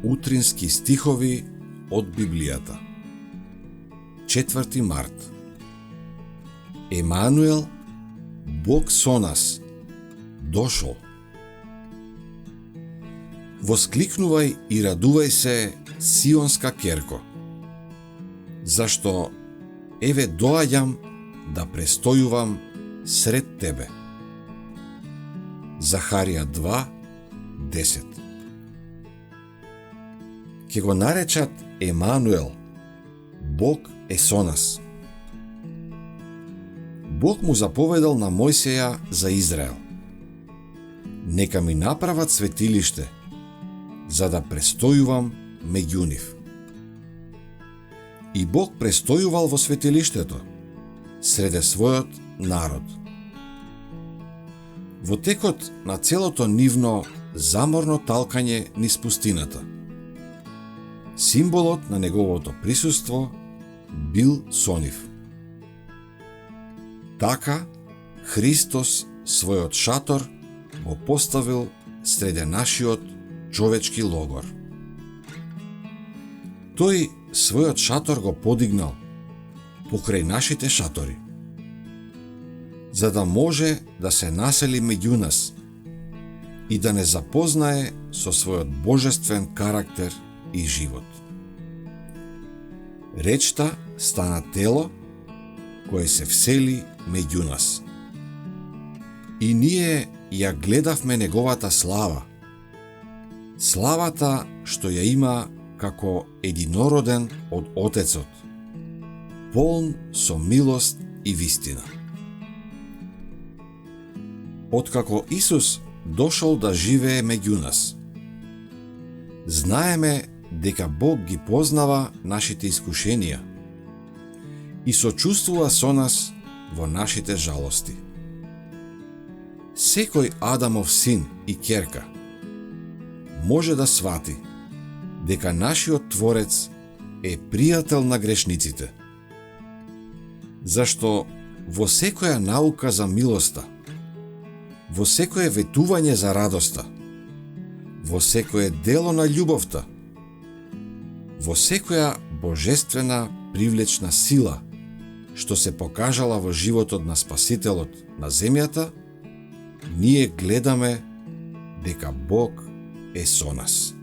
Утрински стихови од Библијата. 4 март. Емануел, Бог со нас, дошол. Воскликнувај и радувај се, Сионска керко, зашто еве доаѓам да престојувам сред тебе. Захарија 2:10. Ке го наречат Емануел, Бог е со нас. Бог му заповедал на Мојсеја за Израел: нека ми направат светилиште, за да престојувам меѓу нив. И Бог престојувал во светилиштето, среде својот народ. Во текот на целото нивно заморно талкање низ пустината, символот на неговото присуство бил со нив. Така, Христос својот шатор го поставил среде нашиот човечки логор. Тој својот шатор го подигнал покрај нашите шатори, за да може да се насели меѓу нас и да не запознае со својот божествен карактер и живот. Речта стана тело кое се всели меѓу нас. И ние ја гледавме неговата слава, славата што ја има како единороден од Отецот, полн со милост и вистина. Откако Исус дошол да живее меѓу нас, знаеме дека Бог ги познава нашите искушенија и сочувствува со нас во нашите жалости. Секој Адамов син и ќерка може да свати дека нашиот Творец е пријател на грешниците, зашто во секоја наука за милоста, во секое ветување за радоста, во секое дело на љубовта, во секоја божествена привлечна сила што се покажала во животот на Спасителот на земјата, ние гледаме дека Бог е со нас.